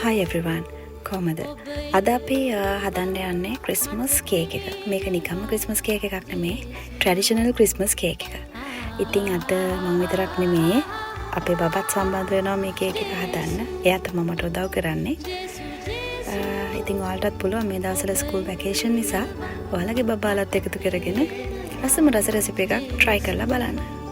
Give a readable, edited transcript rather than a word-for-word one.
Hi everyone. කොහමද? අද අපි හදන්න යන්නේ ක්‍රිස්මස් කේක් එක. මේක නිකම්ම ක්‍රිස්මස් කේක් එකක් නෙමේ. ට්‍රැඩිෂනල් ක්‍රිස්මස් කේක් එක. ඉතින් අද මම විතරක් නෙමේ අපේ බබත් සම්බන්ධ වෙනවා මේ කේක් එක හදන්න. එයා තමයි මට උදව් කරන්නේ. ඉතින් ඔයාලටත් පුළුවන් මේ දවස්වල ස්කූල් වැකේෂන් නිසා ඔයාලගේ බබාලත් එකතු කරගෙන අසම රස රෙසිපි එකක් try කරලා බලන්න.